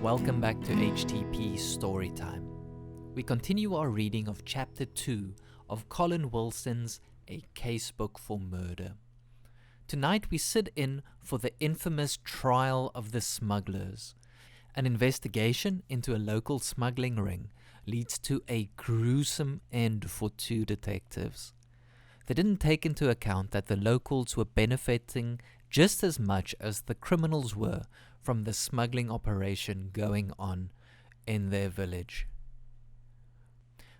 welcome back to HTP Storytime. We continue our reading of Chapter 2 of Colin Wilson's A Casebook for Murder. Tonight we sit in for the infamous trial of the smugglers. An investigation into a local smuggling ring leads to a gruesome end for two detectives. They didn't take into account that the locals were benefiting just as much as the criminals were from the smuggling operation going on in their village.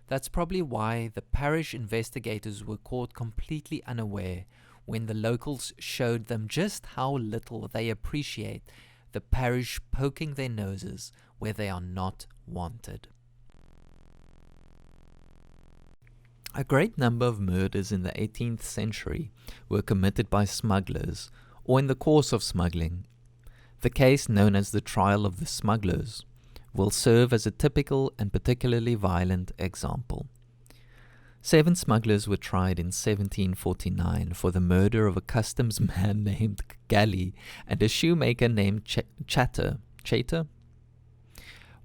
That's probably why the parish investigators were caught completely unaware when the locals showed them just how little they appreciate the parish poking their noses where they are not wanted. A great number of murders in the 18th century were committed by smugglers or in the course of smuggling. The case known as the trial of the smugglers will serve as a typical and particularly violent example. 7 smugglers were tried in 1749 for the murder of a customs man named Galley and a shoemaker named Chater.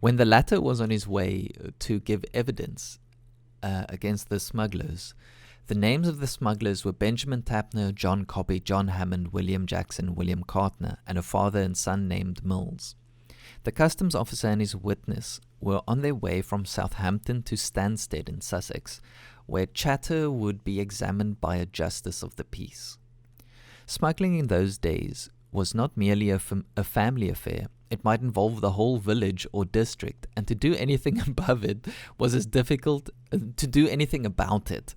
When the latter was on his way to give evidence against the smugglers, the names of the smugglers were Benjamin Tapner, John Cobby, John Hammond, William Jackson, William Cartner, and a father and son named Mills. The customs officer and his witness were on their way from Southampton to Stansted in Sussex, where Chater would be examined by a justice of the peace. Smuggling in those days was not merely a family affair. It might involve the whole village or district, and to do anything above it was as difficult. To do anything about it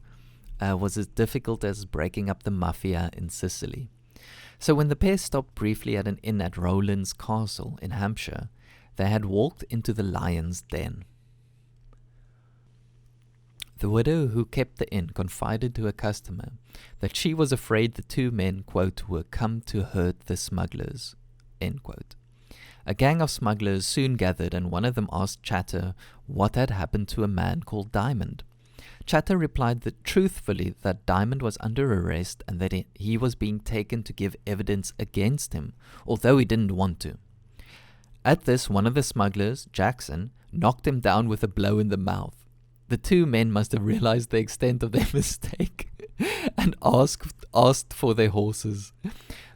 was as difficult as breaking up the mafia in Sicily. So when the pair stopped briefly at an inn at Rowland's Castle in Hampshire, they had walked into the lion's den. The widow who kept the inn confided to a customer that she was afraid the two men, quote, were come to hurt the smugglers, end quote. A gang of smugglers soon gathered, and one of them asked Chater what had happened to a man called Diamond. Chater replied that truthfully that Diamond was under arrest and that he was being taken to give evidence against him, although he didn't want to. At this, one of the smugglers, Jackson, knocked him down with a blow in the mouth. The two men must have realized the extent of their mistake and asked for their horses.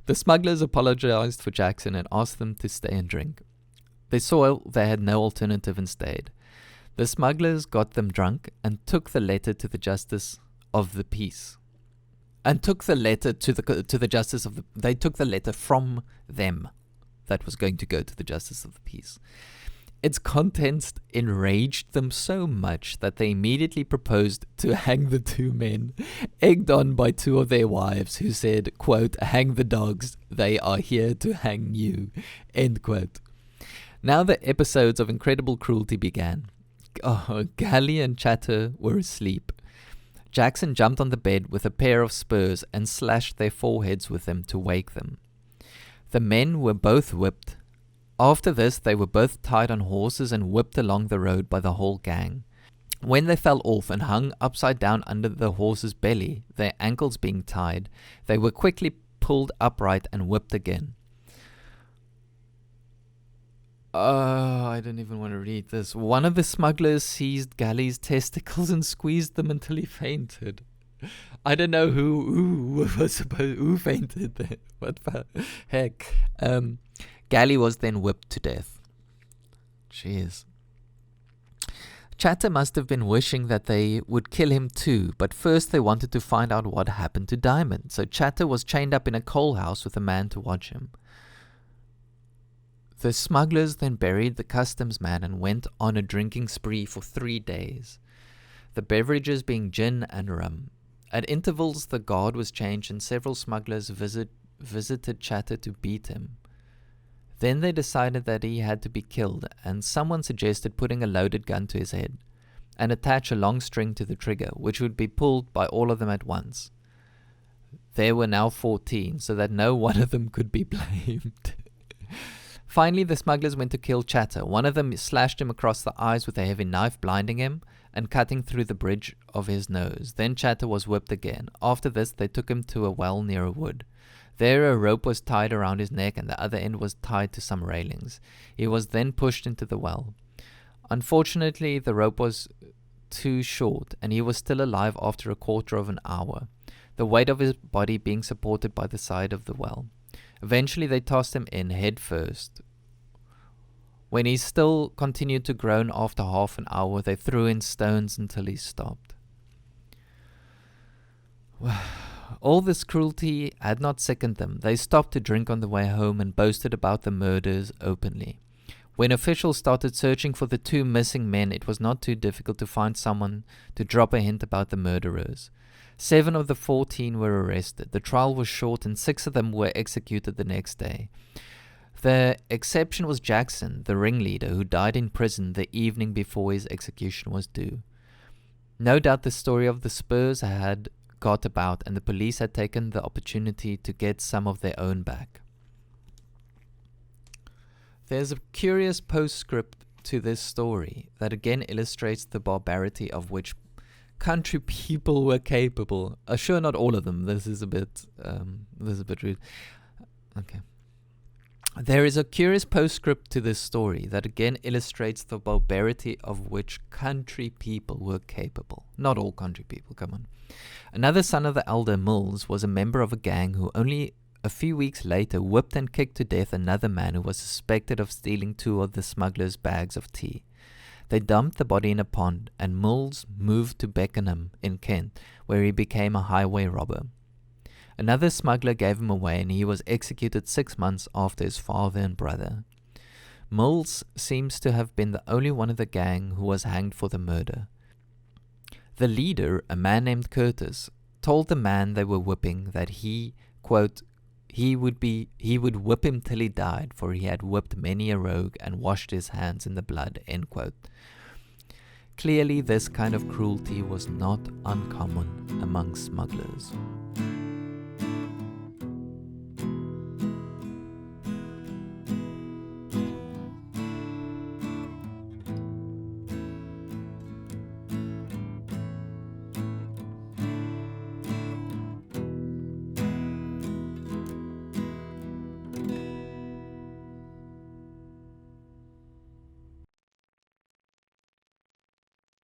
The smugglers apologized for Jackson and asked them to stay and drink. They saw they had no alternative and stayed. The smugglers got them drunk and took the letter to the justice of the peace. They took the letter from them that was going to go to the justice of the peace. Its contents enraged them so much that they immediately proposed to hang the two men, egged on by 2 of their wives who said, quote, hang the dogs, they are here to hang you, end quote. Now the episodes of incredible cruelty began. Galley and Chater were asleep. Jackson jumped on the bed with a pair of spurs and slashed their foreheads with them to wake them. The men were both whipped. After this, they were both tied on horses and whipped along the road by the whole gang. When they fell off and hung upside down under the horse's belly, their ankles being tied, they were quickly pulled upright and whipped again. I don't even want to read this. One of the smugglers seized Galley's testicles and squeezed them until he fainted. I don't know who fainted there. What the heck? Galley was then whipped to death. Jeez. Chater must have been wishing that they would kill him too, but first they wanted to find out what happened to Diamond, so Chater was chained up in a coal house with a man to watch him. The smugglers then buried the customs man and went on a drinking spree for 3 days, the beverages being gin and rum. At intervals the guard was changed and several smugglers visited Chater to beat him. Then they decided that he had to be killed, and someone suggested putting a loaded gun to his head and attach a long string to the trigger, which would be pulled by all of them at once. There were now 14, so that no one of them could be blamed. Finally, the smugglers went to kill Chater. One of them slashed him across the eyes with a heavy knife, blinding him and cutting through the bridge of his nose. Then Chater was whipped again. After this, they took him to a well near a wood. There a rope was tied around his neck and the other end was tied to some railings. He was then pushed into the well. Unfortunately, the rope was too short and he was still alive after a quarter of an hour, the weight of his body being supported by the side of the well. Eventually they tossed him in head first. When he still continued to groan after half an hour, they threw in stones until he stopped. All this cruelty had not sickened them. They stopped to drink on the way home and boasted about the murders openly. When officials started searching for the 2 missing men, it was not too difficult to find someone to drop a hint about the murderers. 7 of the 14 were arrested. The trial was short and 6 of them were executed the next day. The exception was Jackson, the ringleader, who died in prison the evening before his execution was due. No doubt the story of the Spurs had got about and the police had taken the opportunity to get some of their own back. There's a curious postscript to this story that again illustrates the barbarity of which country people were capable. Sure, not all of them. This is a bit rude. Okay. There is a curious postscript to this story that again illustrates the barbarity of which country people were capable. Not all country people, come on. Another son of the elder Mills was a member of a gang who only a few weeks later whipped and kicked to death another man who was suspected of stealing 2 of the smugglers' bags of tea. They dumped the body in a pond, and Mills moved to Beckenham in Kent, where he became a highway robber. Another smuggler gave him away, and he was executed 6 months after his father and brother. Mills seems to have been the only one of the gang who was hanged for the murder. The leader, a man named Curtis, told the man they were whipping that he, quote, he would whip him till he died, for he had whipped many a rogue and washed his hands in the blood, end quote. Clearly this kind of cruelty was not uncommon among smugglers.